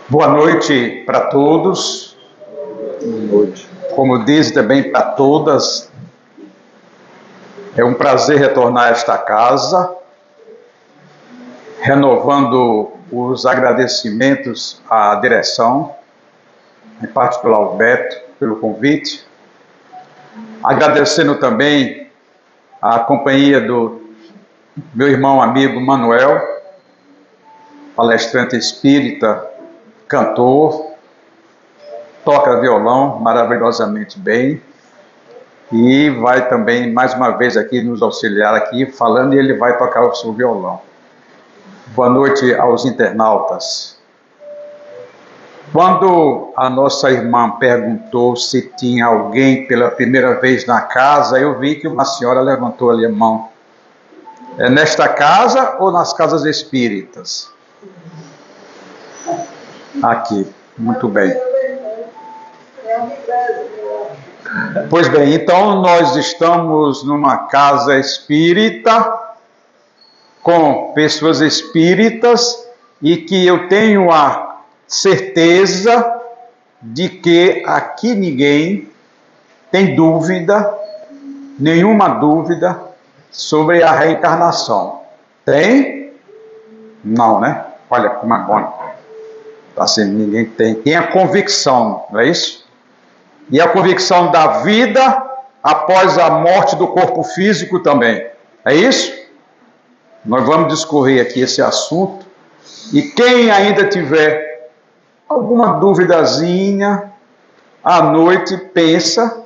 Boa noite para todos, como diz também para todas. É um prazer retornar a esta casa, renovando os agradecimentos à direção, em particular ao Beto, pelo convite, agradecendo também a companhia do meu irmão amigo Manuel, palestrante espírita, cantor, toca violão maravilhosamente bem e vai também mais uma vez aqui nos auxiliar aqui falando, e ele vai tocar o seu violão. Boa noite aos internautas. Quando a nossa irmã perguntou se tinha alguém pela primeira vez na casa, eu vi que uma senhora levantou ali a mão. É nesta casa ou nas casas espíritas? Aqui, muito bem. Pois bem, então nós estamos numa casa espírita, com pessoas espíritas, e que eu tenho a certeza de que aqui ninguém tem dúvida, nenhuma dúvida, sobre a reencarnação. Tem? Não, né? Olha como é bom. Assim, ninguém tem. Tem a convicção, não é isso? E a convicção da vida após a morte do corpo físico também. É isso? Nós vamos discorrer aqui esse assunto. E quem ainda tiver alguma duvidazinha, à noite pensa,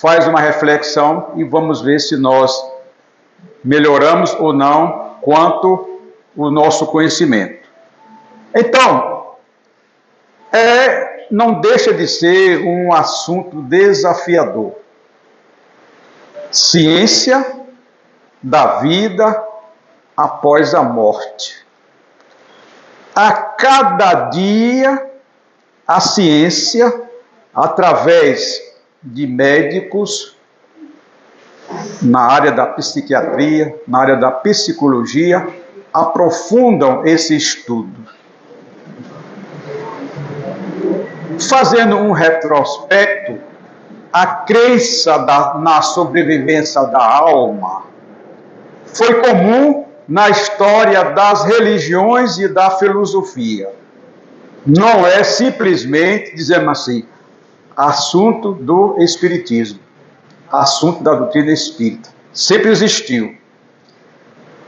faz uma reflexão e vamos ver se nós melhoramos ou não quanto o nosso conhecimento. Então, não deixa de ser um assunto desafiador. Ciência da vida após a morte. A cada dia, a ciência, através de médicos, na área da psiquiatria, na área da psicologia, aprofundam esse estudo. Fazendo um retrospecto, a crença na sobrevivência da alma foi comum na história das religiões e da filosofia. Não é simplesmente, dizemos assim, assunto do espiritismo, assunto da doutrina espírita. Sempre existiu.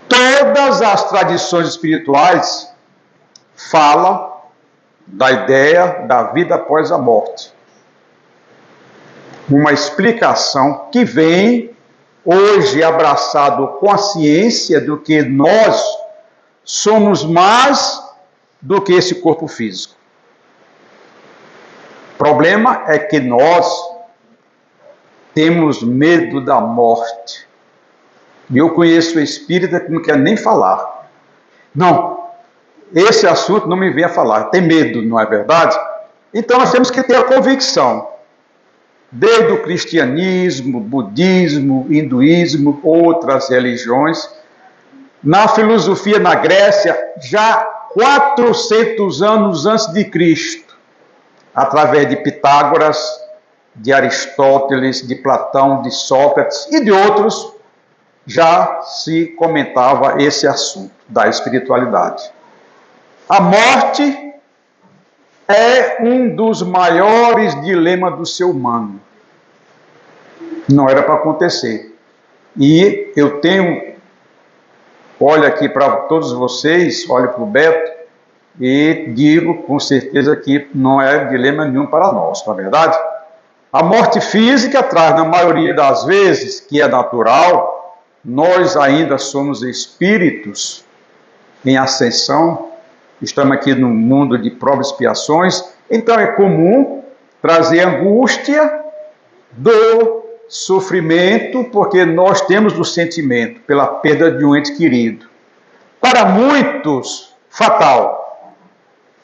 Todas as tradições espirituais falam da ideia da vida após a morte. Uma explicação que vem hoje abraçado com a ciência do que nós somos mais do que esse corpo físico. O problema é que nós temos medo da morte. E eu conheço o espírita que não quer nem falar. Não, esse assunto não me vem a falar. Tem medo, não é verdade? Então nós temos que ter a convicção. Desde o cristianismo, budismo, hinduísmo, outras religiões. Na filosofia na Grécia, já 400 anos antes de Cristo, através de Pitágoras, de Aristóteles, de Platão, de Sócrates e de outros, já se comentava esse assunto da espiritualidade. A morte é um dos maiores dilemas do ser humano. Não era para acontecer. E eu tenho, olho aqui para todos vocês, olho para o Beto, e digo com certeza que não é dilema nenhum para nós, não é verdade? A morte física traz, na maioria das vezes, que é natural, nós ainda somos espíritos em ascensão, estamos aqui no mundo de provas e expiações, então é comum trazer angústia, dor, sofrimento, porque nós temos o sentimento pela perda de um ente querido. Para muitos, fatal,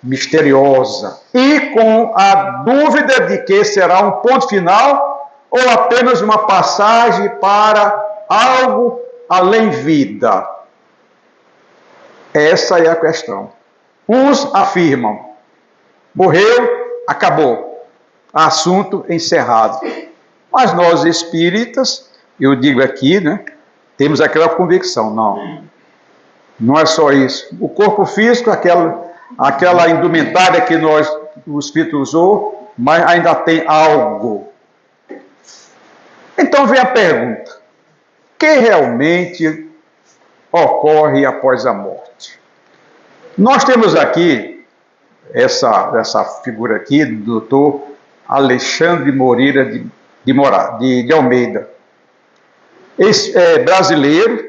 misteriosa, e com a dúvida de que será um ponto final ou apenas uma passagem para algo além vida. Essa é a questão. Uns afirmam Morreu, acabou. Assunto encerrado. Mas nós espíritas, eu digo aqui, né, temos aquela convicção, não é só isso. O corpo físico, aquela indumentária que o espírito usou, mas ainda tem algo. Então vem a pergunta: o que realmente ocorre após a morte? Nós temos aqui essa figura aqui do doutor Alexandre Moreira de Almeida. Esse é brasileiro,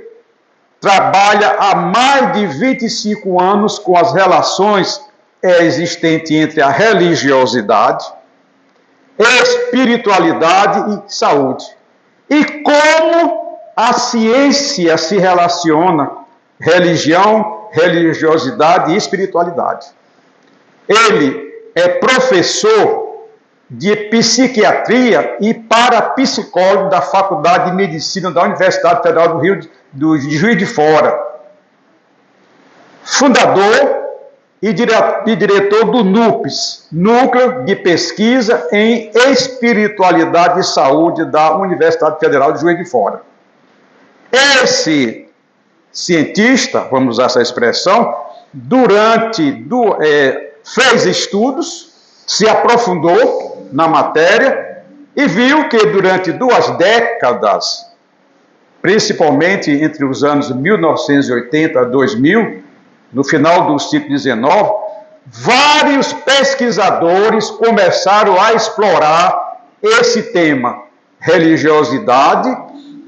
trabalha há mais de 25 anos com as relações existentes entre a religiosidade, espiritualidade e saúde. E como a ciência se relaciona religião, religiosidade e espiritualidade. Ele é professor de psiquiatria e parapsicólogo da Faculdade de Medicina da Universidade Federal de Juiz de Fora. Fundador e diretor do NUPES, Núcleo de Pesquisa em Espiritualidade e Saúde da Universidade Federal de Juiz de Fora. Esse cientista, vamos usar essa expressão, fez estudos, se aprofundou na matéria e viu que durante 2 décadas, principalmente entre os anos 1980 a 2000, no final do século XIX, vários pesquisadores começaram a explorar esse tema, religiosidade,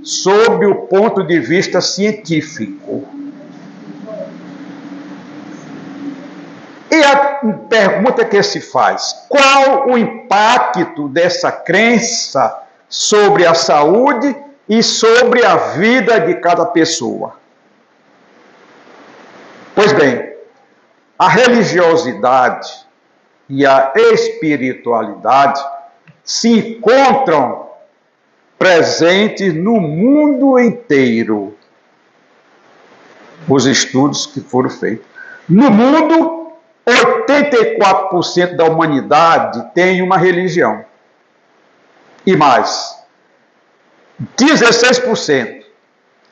sob o ponto de vista científico. E a pergunta que se faz: qual o impacto dessa crença sobre a saúde e sobre a vida de cada pessoa? Pois bem, a religiosidade e a espiritualidade se encontram presentes no mundo inteiro. Os estudos que foram feitos. No mundo, 84% da humanidade tem uma religião. E mais, 16%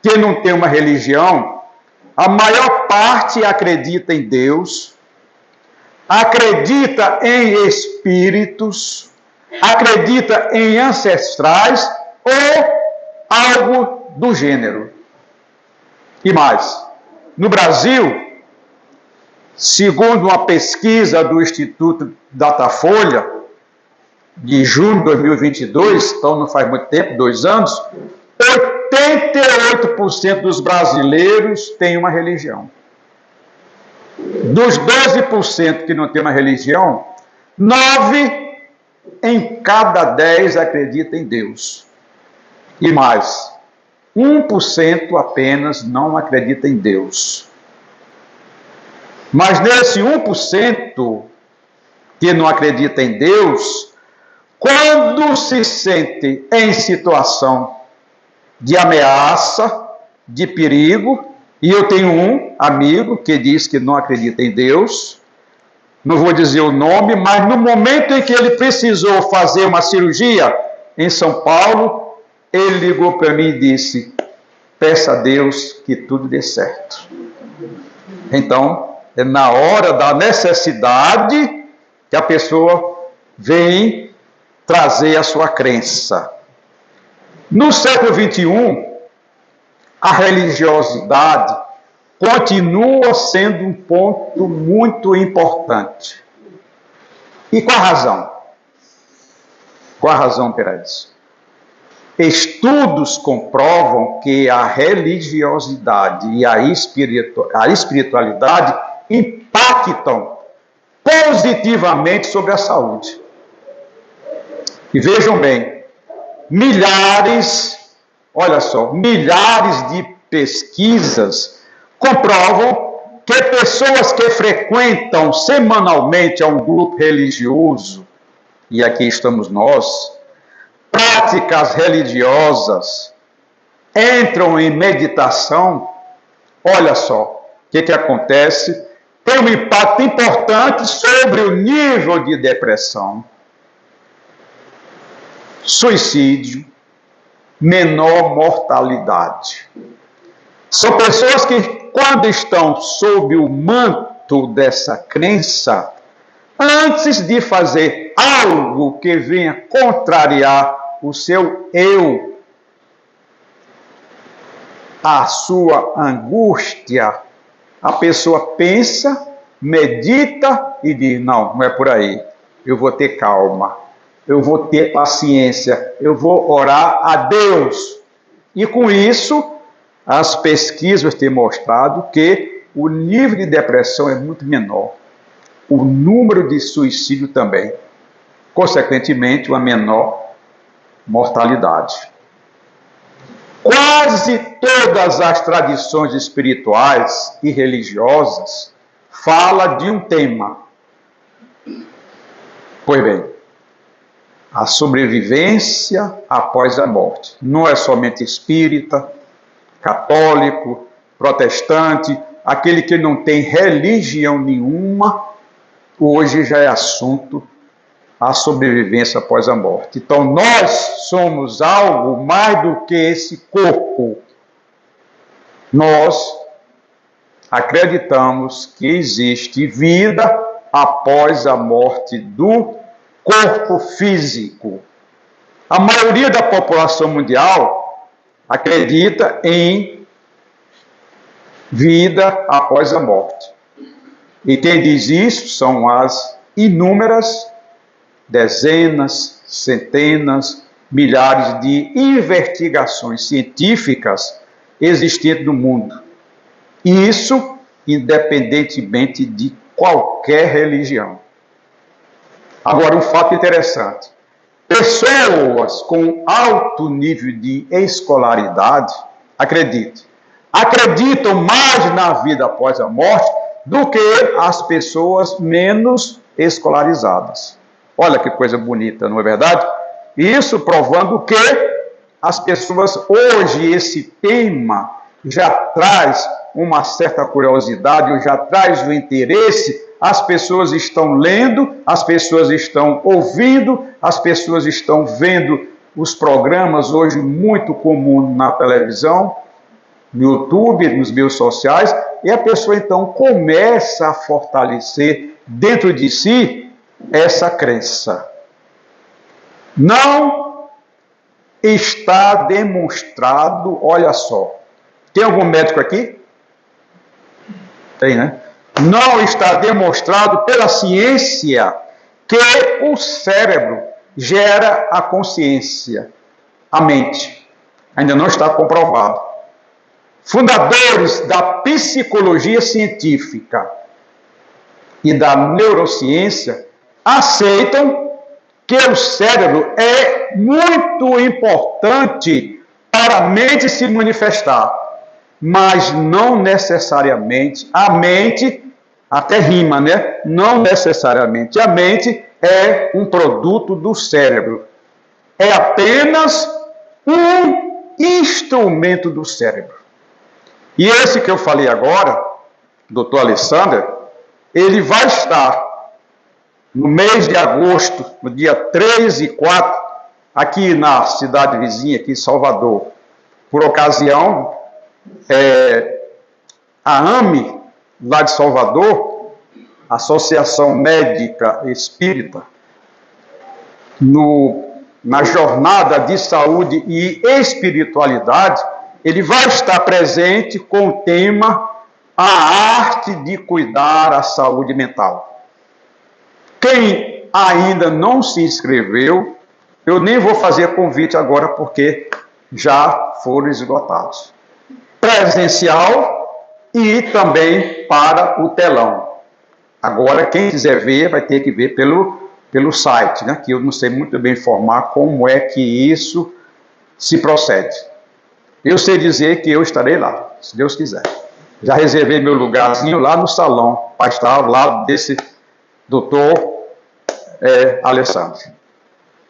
que não tem uma religião, a maior parte acredita em Deus, acredita em espíritos, acredita em ancestrais ou algo do gênero. E mais, no Brasil, segundo uma pesquisa do Instituto Datafolha, de junho de 2022, então não faz muito tempo, 2 anos, 88% dos brasileiros têm uma religião. Dos 12% que não têm uma religião, 9 em cada 10 acreditam em Deus. E mais, 1% apenas não acredita em Deus. Mas nesse 1% que não acredita em Deus, quando se sente em situação de ameaça, de perigo, e eu tenho um amigo que diz que não acredita em Deus, não vou dizer o nome, mas no momento em que ele precisou fazer uma cirurgia em São Paulo, ele ligou para mim e disse: peça a Deus que tudo dê certo. Então, é na hora da necessidade que a pessoa vem trazer a sua crença. No século XXI, a religiosidade continua sendo um ponto muito importante. E qual a razão? Qual a razão para isso? Estudos comprovam que a religiosidade e a espiritualidade impactam positivamente sobre a saúde. E vejam bem, milhares de pesquisas comprovam que pessoas que frequentam semanalmente a um grupo religioso, e aqui estamos nós, práticas religiosas, entram em meditação, olha só, o que acontece? tem um impacto importante sobre o nível de depressão, suicídio, menor mortalidade. São pessoas que, quando estão sob o manto dessa crença, antes de fazer algo que venha contrariar o seu eu, a sua angústia, a pessoa pensa, medita e diz, não é por aí, eu vou ter calma, eu vou ter paciência, eu vou orar a Deus. E com isso, as pesquisas têm mostrado que o nível de depressão é muito menor. O número de suicídio também. Consequentemente, uma menor mortalidade. Quase todas as tradições espirituais e religiosas falam de um tema. Pois bem, a sobrevivência após a morte. Não é somente espírita, católico, protestante, aquele que não tem religião nenhuma, hoje já é assunto a sobrevivência após a morte. Então nós somos algo mais do que esse corpo. Nós acreditamos que existe vida após a morte do corpo físico. A maioria da população mundial acredita em vida após a morte. E quem diz isso são as inúmeras dezenas, centenas, milhares de investigações científicas existentes no mundo. E isso independentemente de qualquer religião. Agora, um fato interessante. Pessoas com alto nível de escolaridade, acreditam mais na vida após a morte do que as pessoas menos escolarizadas. Olha que coisa bonita, não é verdade? Isso provando que as pessoas, hoje, esse tema já traz uma certa curiosidade, já traz o interesse. As pessoas estão lendo, as pessoas estão ouvindo, as pessoas estão vendo os programas hoje muito comuns na televisão, no YouTube, nos meios sociais, e a pessoa então começa a fortalecer dentro de si essa crença. Não está demonstrado, olha só, tem algum médico aqui? Tem, né? Não está demonstrado pela ciência que o cérebro gera a consciência, a mente. Ainda não está comprovado. Fundadores da psicologia científica e da neurociência aceitam que o cérebro é muito importante para a mente se manifestar, mas não necessariamente a mente, até rima, né? Não necessariamente a mente é um produto do cérebro. É apenas um instrumento do cérebro. E esse que eu falei agora, Dr. Alexander, ele vai estar no mês de agosto, no dia 3 e 4, aqui na cidade vizinha, aqui em Salvador, por ocasião, a AME, lá de Salvador, Associação Médica Espírita, na jornada de saúde e espiritualidade, ele vai estar presente com o tema A Arte de Cuidar a Saúde Mental. Quem ainda não se inscreveu, eu nem vou fazer convite agora porque já foram esgotados. Presencial e também para o telão. Agora, quem quiser ver, vai ter que ver pelo site, né? Que eu não sei muito bem informar como é que isso se procede. Eu sei dizer que eu estarei lá, se Deus quiser. Já reservei meu lugarzinho lá no salão, para estar ao lado desse doutor Alessandro.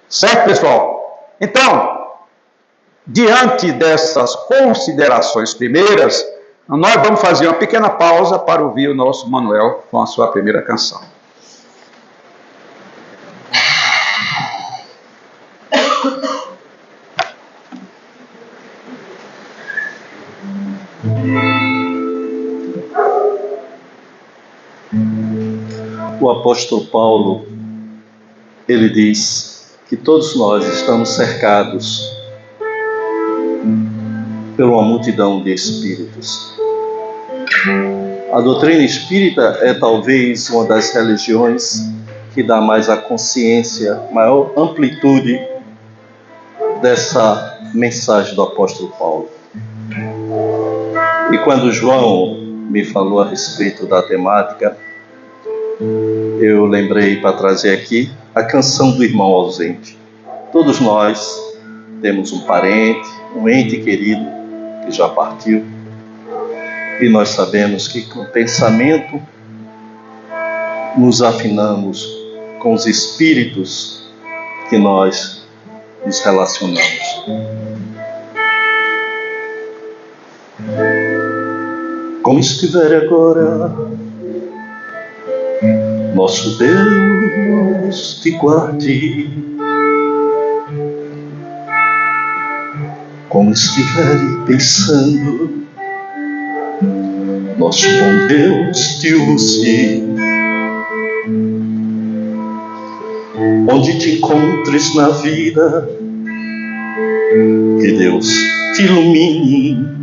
Certo, pessoal? Então, diante dessas considerações primeiras, Nós vamos fazer uma pequena pausa para ouvir o nosso Manuel com a sua primeira canção. O apóstolo Paulo, ele diz que todos nós estamos cercados por uma multidão de espíritos. A doutrina espírita é talvez uma das religiões que dá mais a consciência, maior amplitude dessa mensagem do apóstolo Paulo. E quando João me falou a respeito da temática, eu lembrei para trazer aqui a canção do irmão ausente. Todos nós temos um parente, um ente querido que já partiu, e nós sabemos que com o pensamento nos afinamos com os espíritos que nós nos relacionamos. Como estiver agora, nosso Deus te guarde. Como estiver pensando, nosso bom Deus te use. Onde te encontres na vida, que Deus te ilumine.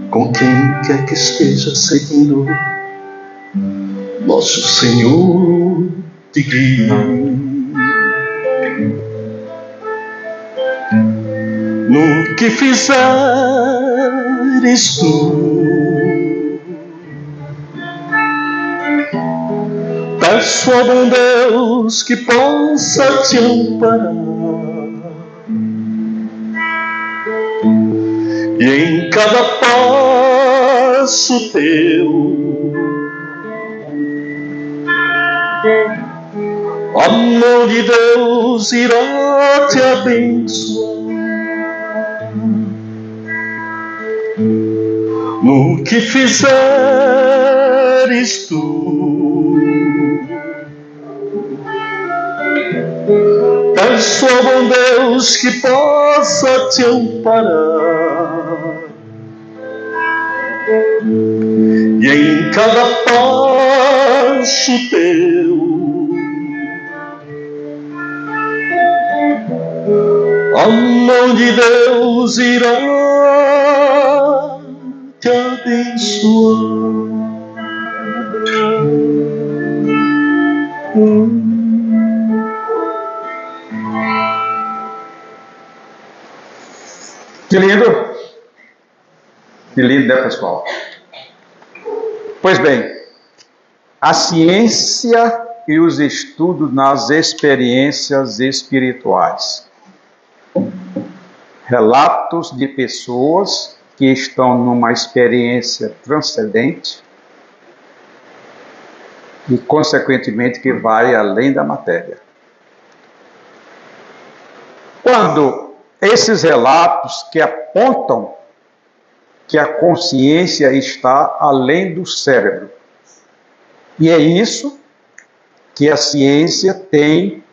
Com quem quer que esteja seguindo, nosso Senhor te guie. No que fizeres tu, peço ao bom Deus que possa te amparar, e em cada passo teu, a mão de Deus irá te abençoar. No que fizeres tu, peço ao bom Deus que possa te amparar, e em cada passo teu, a mão de Deus irá te abençoar. Que lindo! Que lindo, né, pessoal? Pois bem, a ciência e os estudos nas experiências espirituais. Relatos de pessoas que estão numa experiência transcendente e, consequentemente, que vai além da matéria. Quando esses relatos que apontam que a consciência está além do cérebro, e é isso que a ciência tem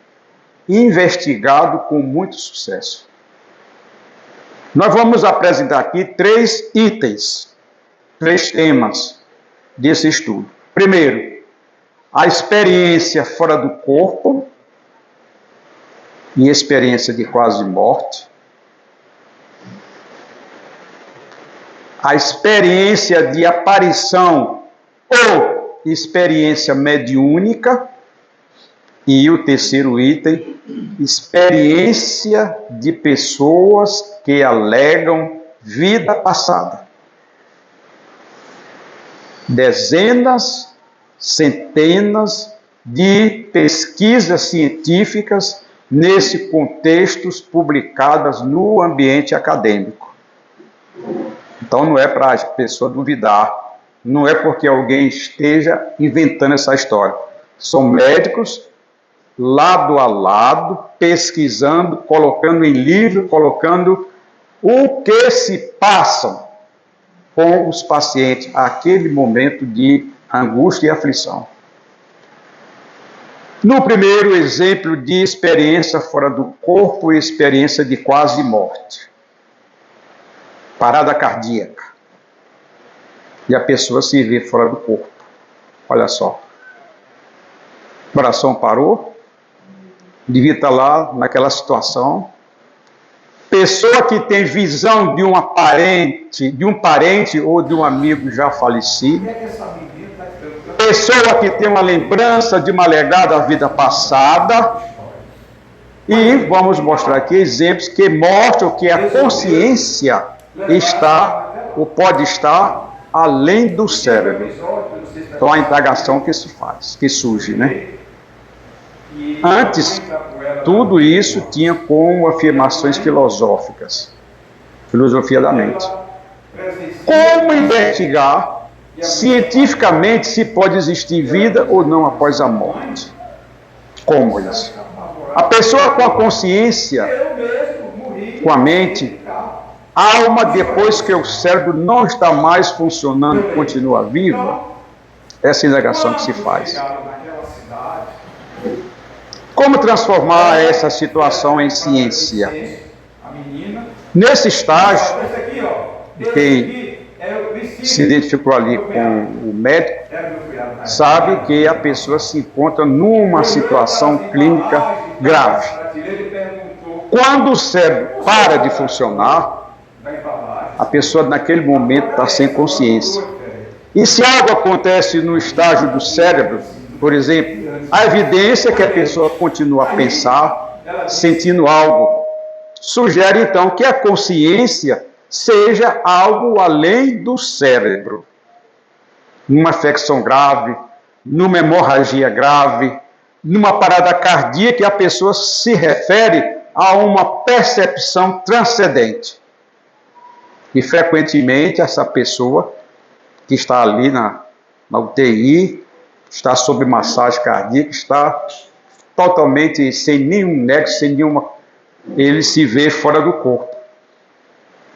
investigado com muito sucesso. Nós vamos apresentar aqui 3 itens, 3 temas desse estudo. Primeiro, a experiência fora do corpo e experiência de quase morte. A experiência de aparição ou experiência mediúnica. E o terceiro item, experiência de pessoas que alegam vida passada. Dezenas, centenas de pesquisas científicas nesse contextos publicadas no ambiente acadêmico. Então não é para a pessoa duvidar, não é porque alguém esteja inventando essa história. São médicos lado a lado, pesquisando, colocando em livro, colocando o que se passa com os pacientes naquele momento de angústia e aflição. No primeiro exemplo de experiência fora do corpo, experiência de quase morte. Parada cardíaca. E a pessoa se vê fora do corpo. Olha só. O coração parou. Devia estar lá naquela situação. Pessoa que tem visão de um parente ou de um amigo já falecido. Pessoa que tem uma lembrança de uma legada da vida passada. E vamos mostrar aqui exemplos que mostram que a consciência está ou pode estar além do cérebro. Então a indagação que se faz, que surge, né? Antes, tudo isso tinha como afirmações filosóficas, filosofia da mente. Como investigar cientificamente se pode existir vida ou não após a morte? Como isso? A pessoa com a consciência, com a mente, a alma, depois que o cérebro não está mais funcionando, continua viva? Essa é a indagação que se faz. Como transformar essa situação em ciência? Nesse estágio, quem se identificou ali com o médico, sabe que a pessoa se encontra numa situação clínica grave. Quando o cérebro para de funcionar, a pessoa naquele momento está sem consciência. E se algo acontece no estágio do cérebro, por exemplo, a evidência é que a pessoa continua a pensar, sentindo algo, sugere então que a consciência seja algo além do cérebro. Numa infecção grave, numa hemorragia grave, numa parada cardíaca, a pessoa se refere a uma percepção transcendente. E frequentemente essa pessoa que está ali na UTI, está sob massagem cardíaca, está totalmente sem nenhum nexo, sem nenhuma... Ele se vê fora do corpo.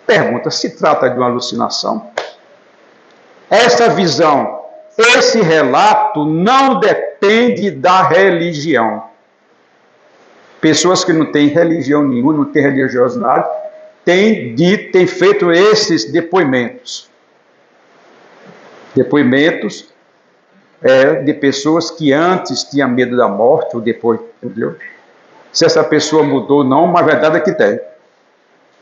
Pergunta, se trata de uma alucinação? Essa visão, esse relato não depende da religião. Pessoas que não têm religião nenhuma, não têm religiosidade, têm feito esses depoimentos. Depoimentos de pessoas que antes tinham medo da morte, ou depois, entendeu? Se essa pessoa mudou ou não, mas a verdade é que tem.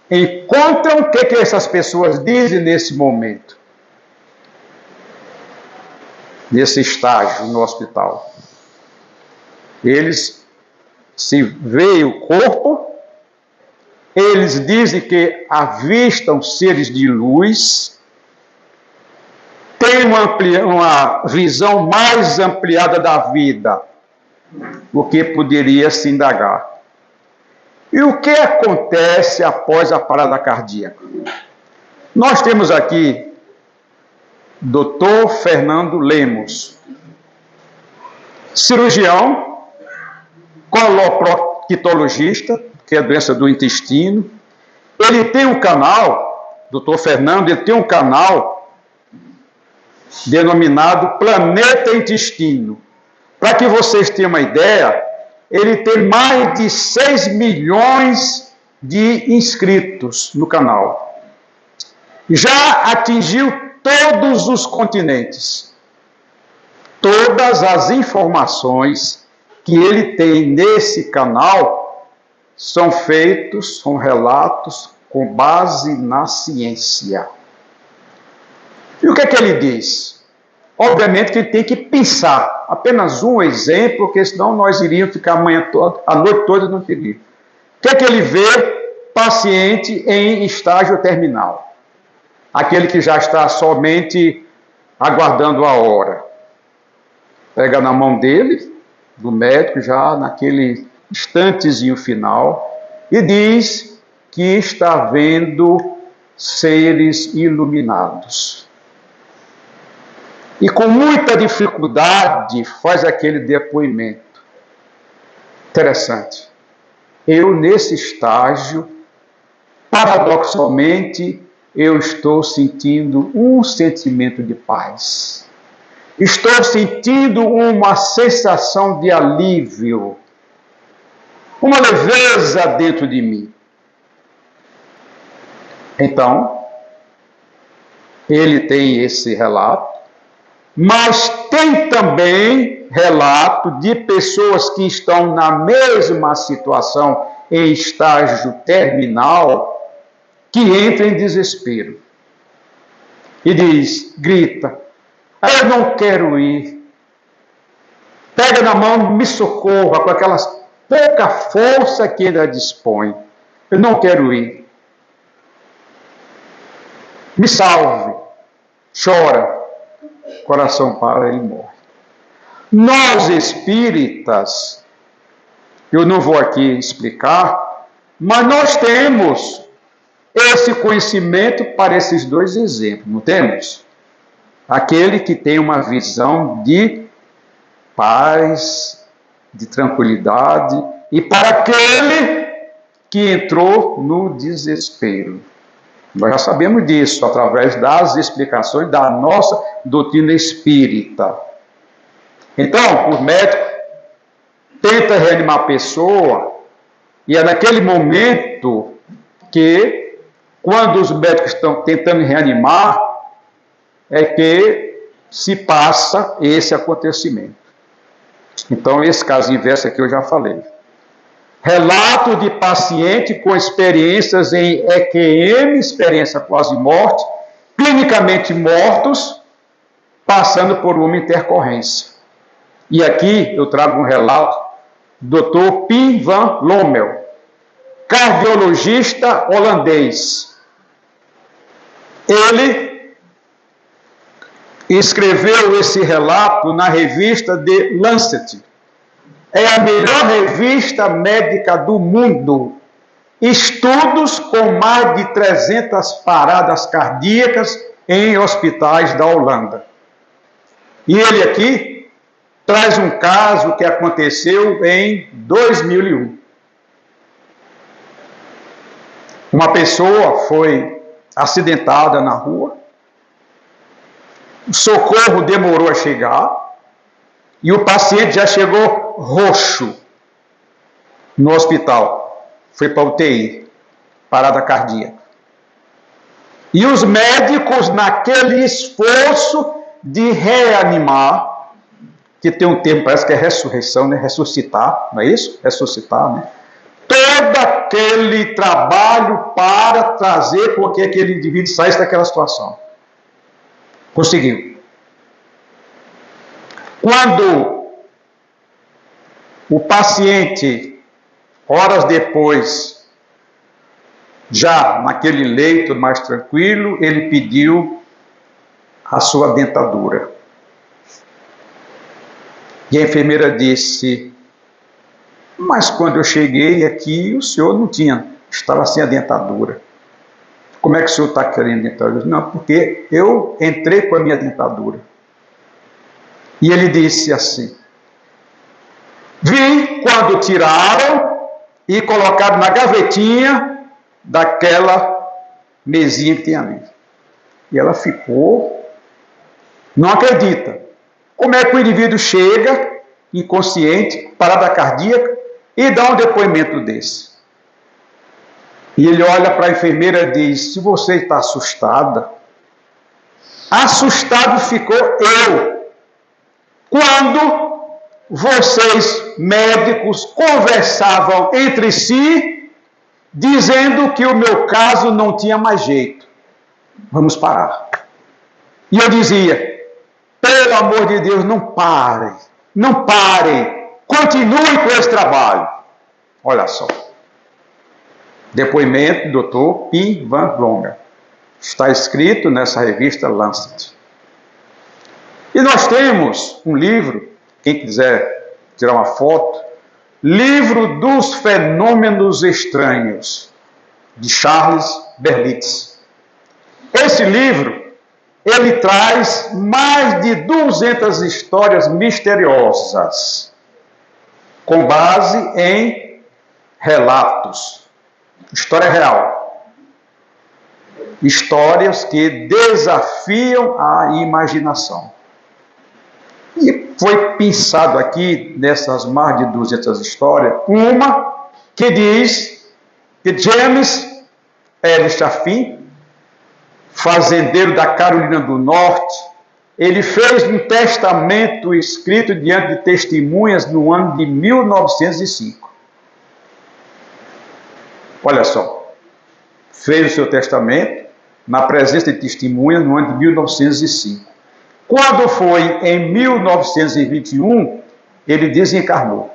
Encontram o que essas pessoas dizem nesse momento, nesse estágio no hospital. Eles se veem o corpo, eles dizem que avistam seres de luz, têm uma visão mais ampliada da vida, o que poderia se indagar. E o que acontece após a parada cardíaca? Nós temos aqui Dr. Fernando Lemos, cirurgião, coloproctologista, que é a doença do intestino. Ele tem um canal, Dr. Fernando, ele tem um canal denominado Planeta Intestino. Para que vocês tenham uma ideia, ele tem mais de 6 milhões de inscritos no canal. Já atingiu todos os continentes. Todas as informações que ele tem nesse canal são relatos com base na ciência. E o que é que ele diz? Obviamente que ele tem que pensar. Apenas um exemplo, porque senão nós iríamos ficar a noite toda não teria. O que é que ele vê? Paciente em estágio terminal. Aquele que já está somente aguardando a hora. Pega na mão dele, do médico, já naquele instantezinho final, e diz que está vendo seres iluminados. E com muita dificuldade faz aquele depoimento. Interessante. Eu, nesse estágio, paradoxalmente, eu estou sentindo um sentimento de paz. Estou sentindo uma sensação de alívio, uma leveza dentro de mim. Então, ele tem esse relato, mas tem também relato de pessoas que estão na mesma situação, em estágio terminal, que entra em desespero. E diz, grita, eu não quero ir. Pega na mão, me socorra, com aquela pouca força que ainda dispõe. Eu não quero ir. Me salve. Chora. Coração para, ele morre. Nós espíritas, eu não vou aqui explicar, mas nós temos esse conhecimento para esses dois exemplos, não temos? Aquele que tem uma visão de paz, de tranquilidade, e para aquele que entrou no desespero. Nós já sabemos disso através das explicações da nossa doutrina espírita. Então, o médico tenta reanimar a pessoa, e é naquele momento que, quando os médicos estão tentando reanimar, é que se passa esse acontecimento. Então, esse caso inverso aqui eu já falei. Relato de paciente com experiências em EQM, experiência quase-morte, clinicamente mortos, passando por uma intercorrência. E aqui eu trago um relato do Dr. Pim van Lommel, cardiologista holandês. Ele escreveu esse relato na revista The Lancet. É a melhor revista médica do mundo. Estudos com mais de 300 paradas cardíacas em hospitais da Holanda. E ele aqui traz um caso que aconteceu em 2001. Uma pessoa foi acidentada na rua, o socorro demorou a chegar, e o paciente já chegou roxo no hospital. Foi para a UTI, parada cardíaca. E os médicos, naquele esforço de reanimar, que tem um termo, parece que é ressurreição, né? Ressuscitar, não é isso? Ressuscitar, né? Todo aquele trabalho para trazer com que aquele indivíduo saísse daquela situação. Conseguiu. Quando o paciente, horas depois, já naquele leito mais tranquilo, ele pediu a sua dentadura. E a enfermeira disse, mas quando eu cheguei aqui, o senhor não tinha, estava sem a dentadura. Como é que o senhor está querendo dentadura? Não, porque eu entrei com a minha dentadura. E ele disse assim, vi quando tiraram e colocaram na gavetinha daquela mesinha que tem ali. E ela ficou, não acredita. Como é que o indivíduo chega, inconsciente, parada cardíaca, e dá um depoimento desse? E ele olha para a enfermeira e diz, se você está assustada, assustado ficou eu. Quando vocês, médicos, conversavam entre si, dizendo que o meu caso não tinha mais jeito. Vamos parar. E eu dizia, pelo amor de Deus, não parem, não parem, continuem com esse trabalho. Olha só. Depoimento do Dr. Pim van Lommel. Está escrito nessa revista Lancet. E nós temos um livro, quem quiser tirar uma foto, Livro dos Fenômenos Estranhos, de Charles Berlitz. Esse livro, ele traz mais de 200 histórias misteriosas, com base em relatos, história real. histórias que desafiam a imaginação. E foi pensado aqui, nessas mais de 200 histórias, uma que diz que James L. Chaffin, fazendeiro da Carolina do Norte, ele fez um testamento escrito diante de testemunhas no ano de 1905. Olha só, fez o seu testamento na presença de testemunhas no ano de 1905. Quando foi em 1921, ele desencarnou.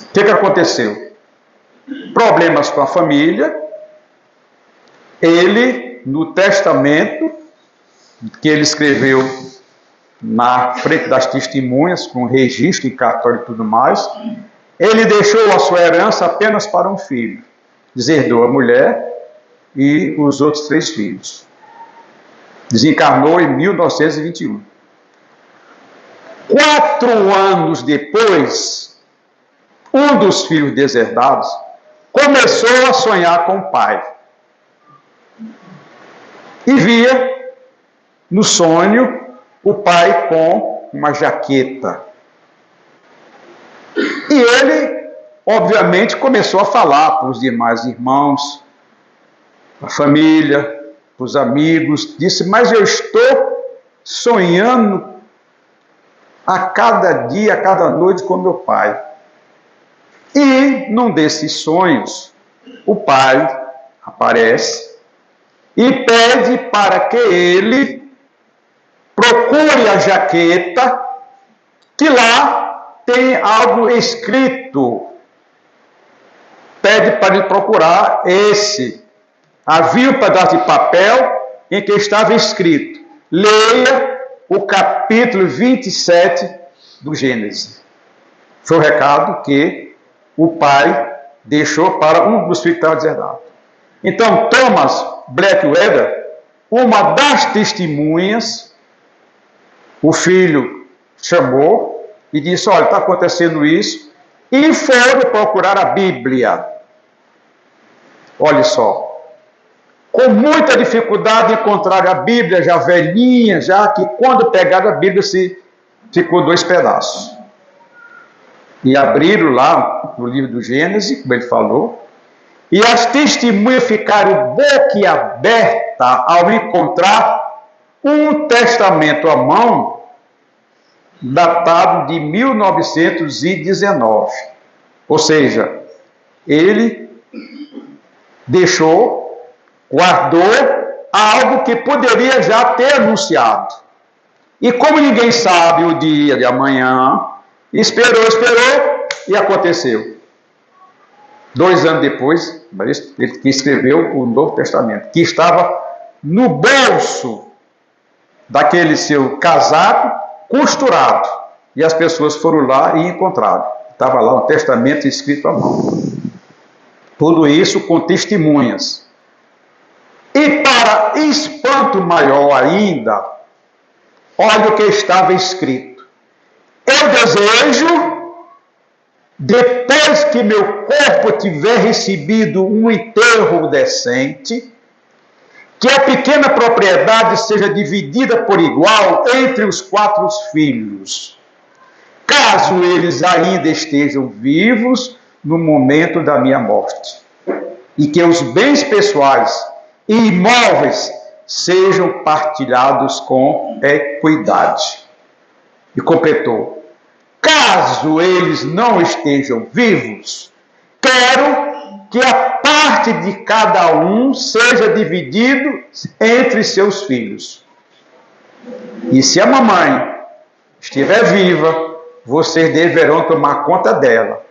O que aconteceu? Problemas com a família. Ele, no testamento que ele escreveu na frente das testemunhas, com registro em cartório e tudo mais, ele deixou a sua herança apenas para um filho. Deserdou a mulher e os outros 3 filhos. Desencarnou em 1921. 4 anos depois, um dos filhos deserdados começou a sonhar com o pai. E via no sonho o pai com uma jaqueta. E ele, obviamente, começou a falar para os demais irmãos, a família, para os amigos, disse: mas eu estou sonhando a cada dia, a cada noite com meu pai. E num desses sonhos, o pai aparece e pede para que ele procure a jaqueta, que lá tem algo escrito. Pede para ele procurar esse. Havia um pedaço de papel em que estava escrito: leia o capítulo 27 do Gênesis. Foi o recado que o pai deixou para um dos filhos que estava deserdado. Então, Thomas Blackweather, uma das testemunhas, o filho chamou e disse: olha, está acontecendo isso, e foram procurar a Bíblia. Olha só, com muita dificuldade encontraram a Bíblia, já velhinha, já que quando pegaram a Bíblia ficou 2 pedaços. E abriram lá no livro do Gênesis, como ele falou, e as testemunhas ficaram boquiabertas ao encontrar um testamento à mão datado de 1919. Ou seja, ele guardou algo que poderia já ter anunciado. E como ninguém sabe o dia de amanhã, esperou e aconteceu. 2 anos depois, ele escreveu o Novo Testamento, que estava no bolso daquele seu casaco costurado. E as pessoas foram lá e encontraram. Estava lá um testamento escrito à mão. Tudo isso com testemunhas. E para espanto maior ainda, olha o que estava escrito: eu desejo, depois que meu corpo tiver recebido um enterro decente, que a pequena propriedade seja dividida por igual entre os 4 filhos, caso eles ainda estejam vivos no momento da minha morte, e que os bens pessoais e imóveis sejam partilhados com equidade. E completou: caso eles não estejam vivos, quero que a parte de cada um seja dividido entre seus filhos. E se a mamãe estiver viva, vocês deverão tomar conta dela.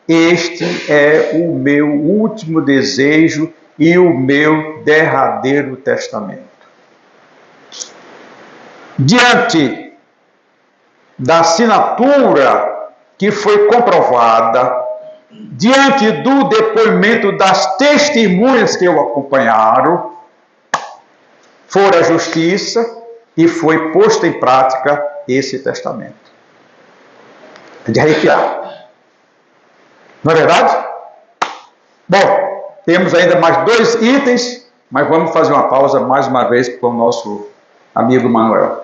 Este é o meu último desejo e o meu derradeiro testamento. Diante da assinatura que foi comprovada, diante do depoimento das testemunhas que o acompanharam, foi à justiça e foi posto em prática esse testamento. É de arrepiar. Não é verdade? Bom, Temos ainda mais 2 itens, mas vamos fazer uma pausa mais uma vez com o nosso amigo Manuel.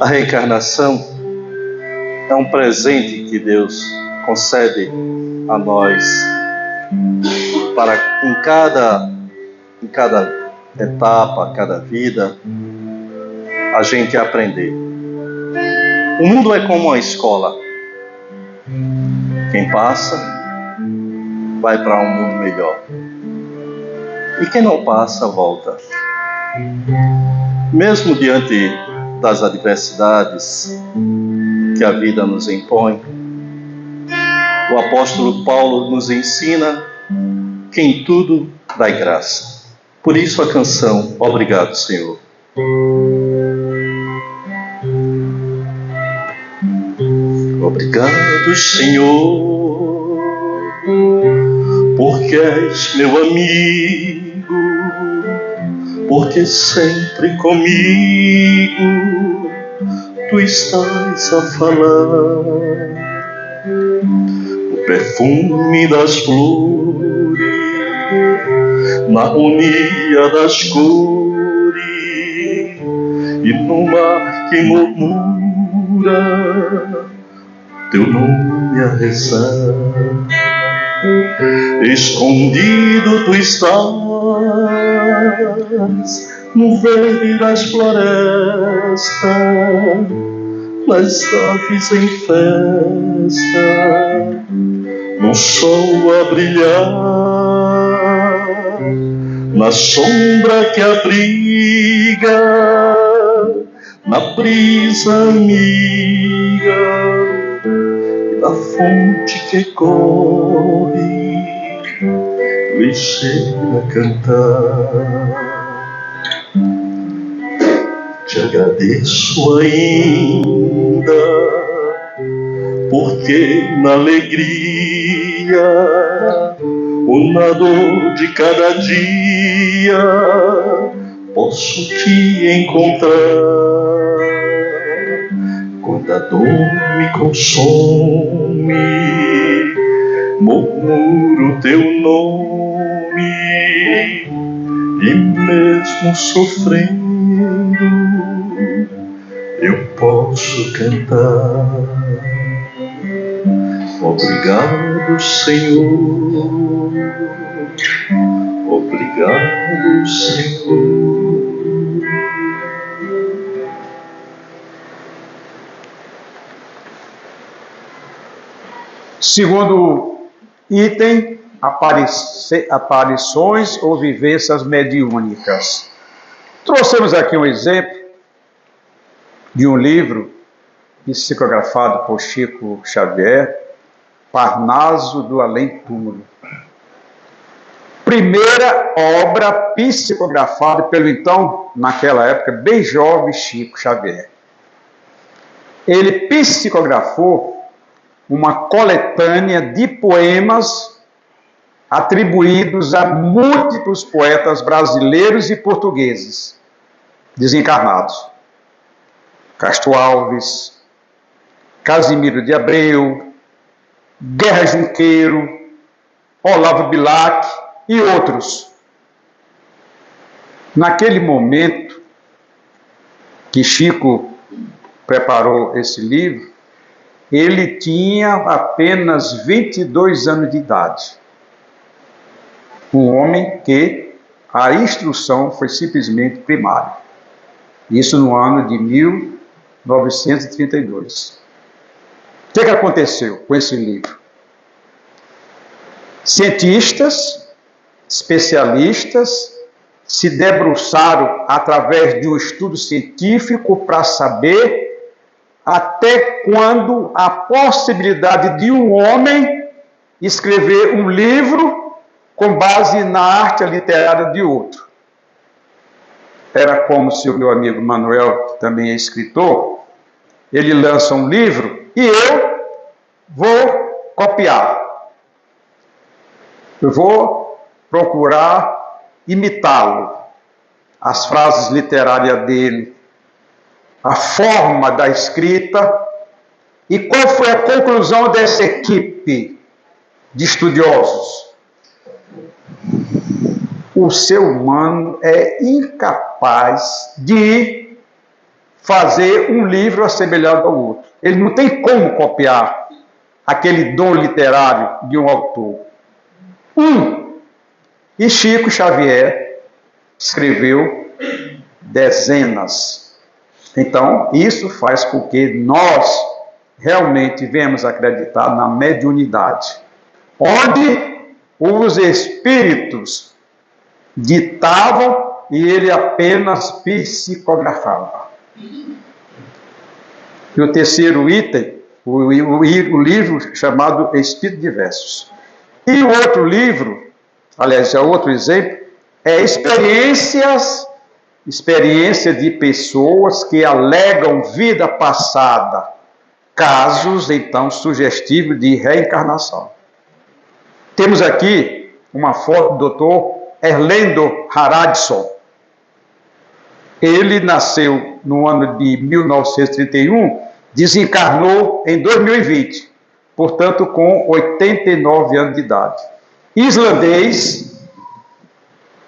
A reencarnação é um presente que Deus concede a nós para em cada etapa, cada vida, a gente aprender. O mundo é como uma escola. Quem passa vai para um mundo melhor. E quem não passa, volta. Mesmo diante das adversidades que a vida nos impõe, o apóstolo Paulo nos ensina que em tudo dai graça. Por isso a canção Obrigado, Senhor. Obrigado, Senhor, porque és meu amigo, porque sempre comigo tu estás a falar. O perfume das flores, na harmonia das cores, e no mar que murmura teu nome a rezar. Escondido tu estás no verde das florestas, nas aves em festa, no sol a brilhar, na sombra que abriga, na brisa amiga, na fonte que corre, ligeira a cantar. Te agradeço ainda, porque na alegria ou na dor de cada dia posso te encontrar. Quando a dor me consome, murmuro teu nome, e mesmo sofrendo eu posso cantar. Obrigado, Senhor. Obrigado, Senhor. Segundo item, aparições ou vivências mediúnicas. Trouxemos aqui um exemplo de um livro psicografado por Chico Xavier, Parnaso do Além-Túmulo. Primeira obra psicografada pelo então, naquela época, bem jovem Chico Xavier. Ele psicografou uma coletânea de poemas atribuídos a múltiplos poetas brasileiros e portugueses desencarnados. Castro Alves, Casimiro de Abreu, Guerra Junqueiro, Olavo Bilac e outros. Naquele momento que Chico preparou esse livro, ele tinha apenas 22 anos de idade. Um homem que a instrução foi simplesmente primária. Isso no ano de 1932. O que aconteceu com esse livro? Cientistas, especialistas, se debruçaram através de um estudo científico para saber até quando a possibilidade de um homem escrever um livro com base na arte literária de outro. Era como se o meu amigo Manuel, que também é escritor, ele lança um livro e eu vou copiar. Eu vou procurar imitá-lo. as frases literárias dele, a forma da escrita. E qual foi a conclusão dessa equipe de estudiosos? O ser humano é incapaz de fazer um livro assemelhado ao outro. Ele não tem como copiar aquele dom literário de um autor. E Chico Xavier escreveu dezenas. Então, isso faz com que nós realmente venhamos acreditar na mediunidade, onde os espíritos ditavam e ele apenas psicografava. E o terceiro item, o livro chamado Espírito de Versos. E o outro livro, aliás, é outro exemplo, é experiência de pessoas que alegam vida passada, casos, então, sugestivos de reencarnação. Temos aqui uma foto do Dr. Erlendo Haraldson. Ele nasceu no ano de 1931, desencarnou em 2020, portanto com 89 anos de idade. Islandês,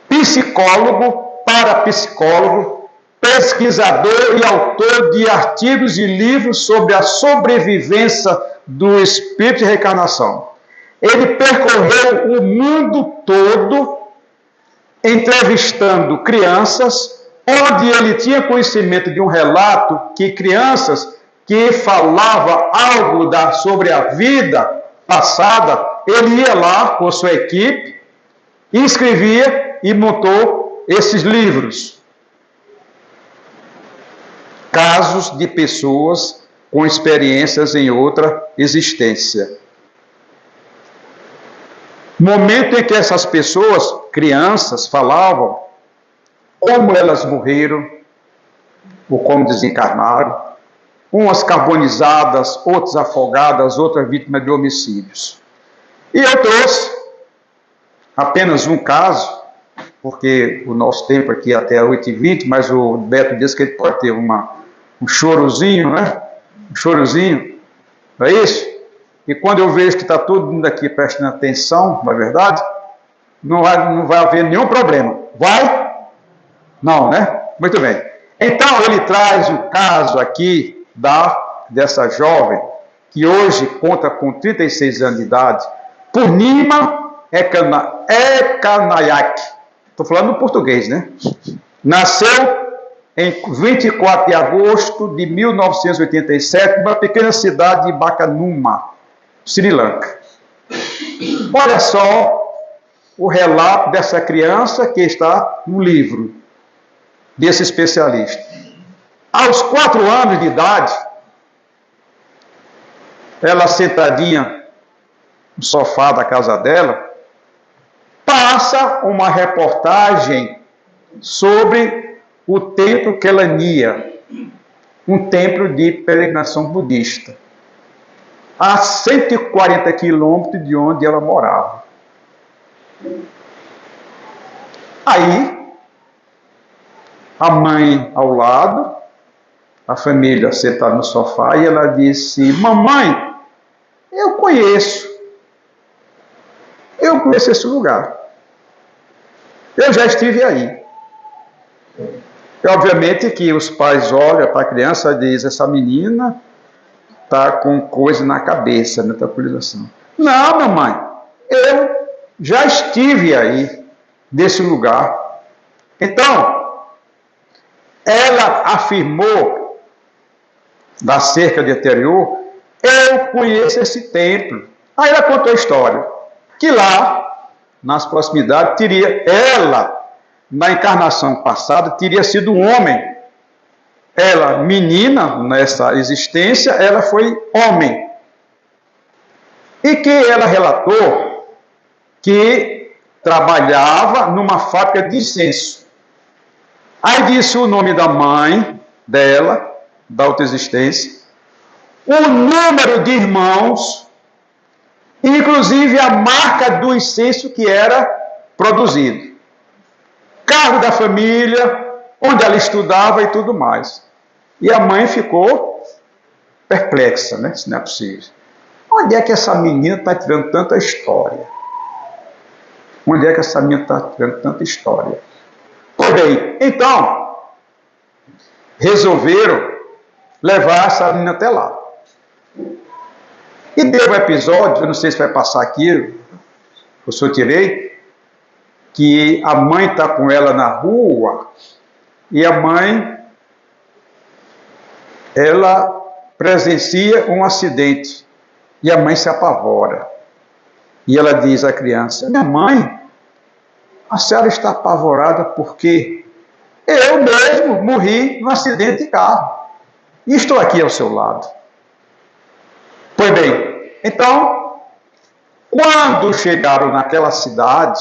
psicólogo, parapsicólogo, pesquisador e autor de artigos e livros sobre a sobrevivência do espírito de reencarnação. Ele percorreu o mundo todo entrevistando crianças, onde ele tinha conhecimento de um relato que crianças que falavam algo sobre a vida passada, ele ia lá com a sua equipe, escrevia e montou esses livros. Casos de pessoas com experiências em outra existência. Momento em que essas pessoas, crianças, falavam como elas morreram, ou como desencarnaram, umas carbonizadas, outras afogadas, outras vítimas de homicídios. E eu trouxe apenas um caso, porque o nosso tempo aqui é até 8h20, mas o Beto disse que ele pode ter um chorozinho, né? Um chorozinho, não é isso? E quando eu vejo que está todo mundo aqui prestando atenção, não é verdade? Não vai haver nenhum problema. Vai? Não, né? Muito bem. Então, ele traz o caso aqui dessa jovem, que hoje conta com 36 anos de idade, Purnima Ekanayak. Estou falando português, né? Nasceu em 24 de agosto de 1987, numa pequena cidade de Bacanuma, Sri Lanka. Olha só o relato dessa criança que está no livro desse especialista. Aos 4 anos de idade, ela sentadinha no sofá da casa dela, passa uma reportagem sobre o templo Kelaniya, um templo de peregrinação budista, a 140 quilômetros de onde ela morava. Aí, a mãe ao lado, a família sentada no sofá, e ela disse: mamãe, eu conheço esse lugar, eu já estive aí. E, obviamente que os pais olham para a criança e dizem: essa menina está com coisa na cabeça, metapolização. Não, mamãe, eu já estive aí, nesse lugar. Então, ela afirmou, da cerca de anterior, eu conheço esse templo. Aí ela contou a história, que lá, nas proximidades, ela, na encarnação passada, teria sido um homem. Ela, menina, nessa existência, ela foi homem. E que ela relatou que trabalhava numa fábrica de incenso. Aí disse o nome da mãe dela, da outra existência, o número de irmãos, inclusive a marca do incenso que era produzido. carro da família, onde ela estudava e tudo mais. E a mãe ficou perplexa, né? Isso não é possível. Onde é que essa menina está tirando tanta história? Onde é que essa menina está tirando tanta história? Pois bem, então, resolveram levar essa menina até lá. E deu um episódio, eu não sei se vai passar aqui, eu só tirei, que a mãe está com ela na rua e a mãe, ela presencia um acidente e a mãe se apavora. E ela diz à criança: minha mãe, a senhora está apavorada porque eu mesmo morri num acidente de carro e estou aqui ao seu lado. Pois bem, então, quando chegaram naquela cidade,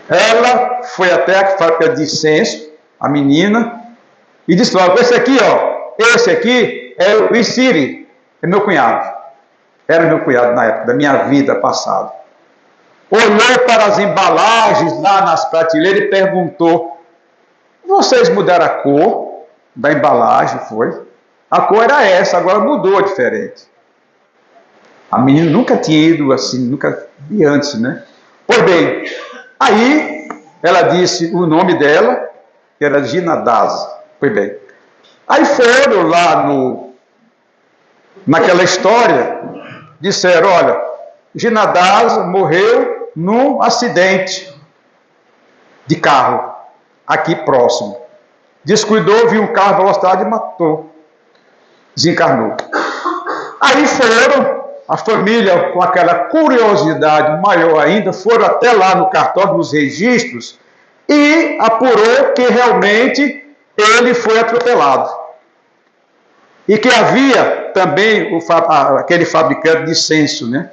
ela foi até a fábrica de incenso, a menina, e disse logo: esse aqui é o Isiri, é meu cunhado. Era meu cunhado na época da minha vida passada. Olhou para as embalagens lá nas prateleiras e perguntou: vocês mudaram a cor da embalagem? Foi. A cor era essa, agora mudou, diferente. A menina nunca tinha ido assim, nunca vi antes, né? Pois bem, aí ela disse o nome dela, que era Gina Daza. Pois bem. Aí foram lá naquela história, disseram: olha, Gina Daza morreu num acidente de carro, aqui próximo. Descuidou, viu um carro de velocidade e matou. Desencarnou. Aí foram, a família, com aquela curiosidade maior ainda, foram até lá no cartório dos registros e apurou que realmente ele foi atropelado. E que havia também aquele fabricante de incenso, né?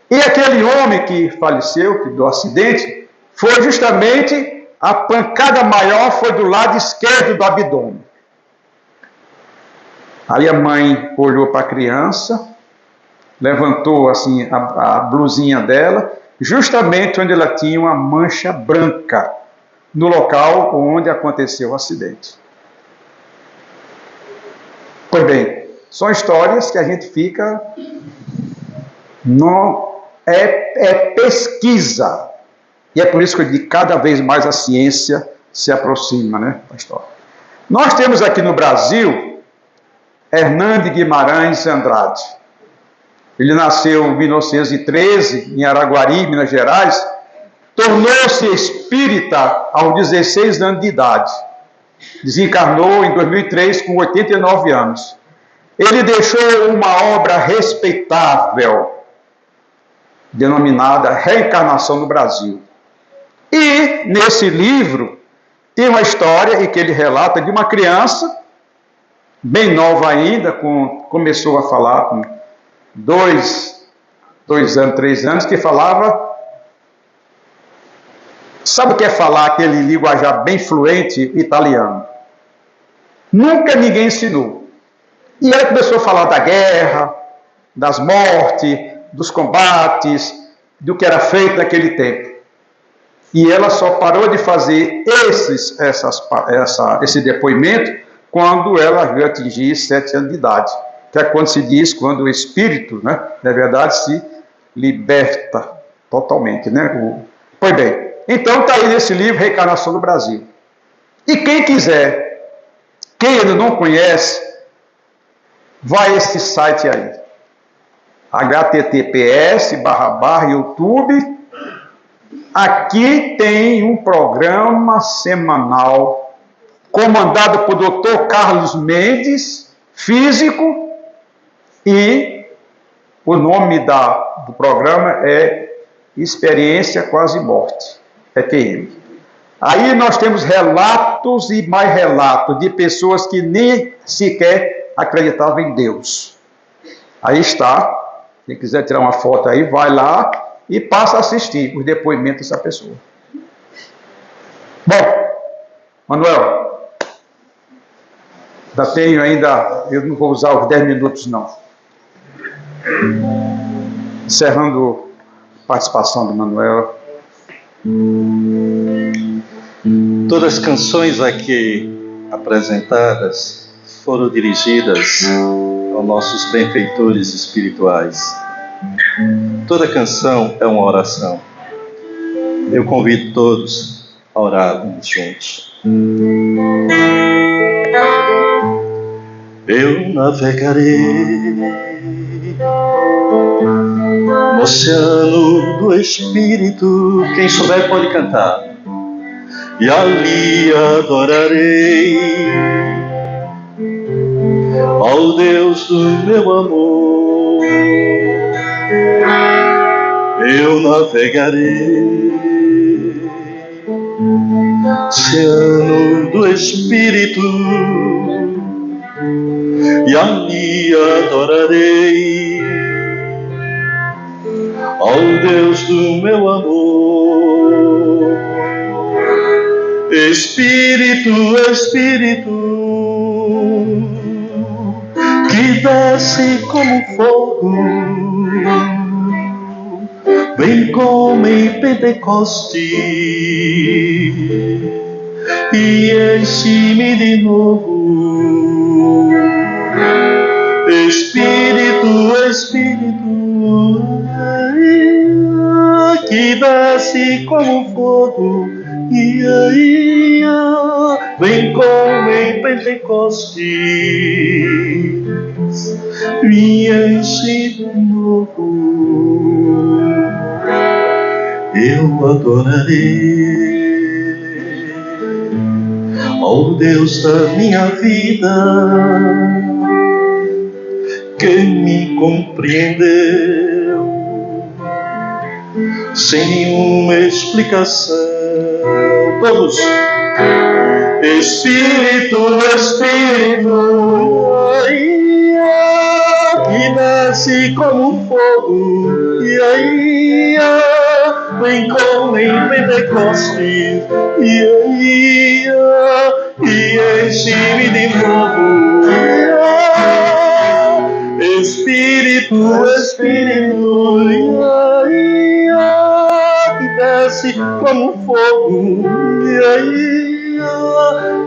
E aquele homem que faleceu, do acidente, foi justamente a pancada maior, foi do lado esquerdo do abdômen. Aí a mãe olhou para a criança, levantou assim a blusinha dela, justamente onde ela tinha uma mancha branca, no local onde aconteceu o acidente. Pois bem, são histórias que a gente fica... É pesquisa. E é por isso que eu digo, cada vez mais a ciência se aproxima, né, da história. Nós temos aqui no Brasil Hernando Guimarães Andrade. Ele nasceu em 1913, em Araguari, Minas Gerais. Tornou-se espírita aos 16 anos de idade. Desencarnou em 2003 com 89 anos. Ele deixou uma obra respeitável, denominada Reencarnação no Brasil. E, nesse livro, tem uma história em que ele relata de uma criança, bem nova ainda, começou a falar com 2 anos, 3 anos, que falava... Sabe o que é falar aquele linguajar bem fluente italiano? Nunca ninguém ensinou. E ela começou a falar da guerra, das mortes, dos combates, do que era feito naquele tempo. E ela só parou de fazer esse depoimento quando ela veio atingir 7 anos de idade. Que é quando se diz, quando o espírito, né, na verdade, se liberta totalmente. Né? Pois bem, então está aí nesse livro, Reencarnação no Brasil. E quem quiser, quem ainda não conhece, vai a esse site aí. https://youtube. Aqui tem um programa semanal comandado por Dr. Carlos Mendes, físico, e o nome do programa é Experiência Quase Morte, EQM. Aí nós temos relatos e mais relatos de pessoas que nem sequer acreditavam em Deus. Aí está. Quem quiser tirar uma foto aí, vai lá e passa a assistir os depoimentos dessa pessoa. Bom, Manuel, eu não vou usar os 10 minutos não. Encerrando a participação do Manuel. Todas as canções aqui apresentadas foram dirigidas aos nossos benfeitores espirituais. Toda canção é uma oração. Eu convido todos a orarmos juntos. Eu navegarei no oceano do Espírito. Quem souber pode cantar. E ali adorarei ao Deus do meu amor. Eu navegarei no oceano do Espírito e ali adorarei ao Deus do meu amor. Espírito, Espírito, que desce como fogo, vem como em Pentecoste e enche-me de novo. Espírito, Espírito, que desce como fogo, vem como em Pentecoste, me enche de novo. Eu adorarei ao Deus da minha vida, que me compreendeu sem nenhuma explicação. Todos. Espírito, Espírito, que desce como fogo, vem como em Pentecoste, e enche-me de novo. Espírito, Espírito, que desce como fogo,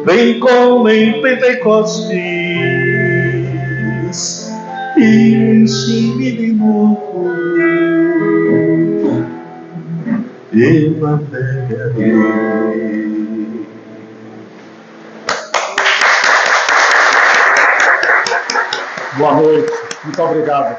vem como em Pentecostes e enche-me de novo. Eu navegarei. Boa noite, muito obrigado.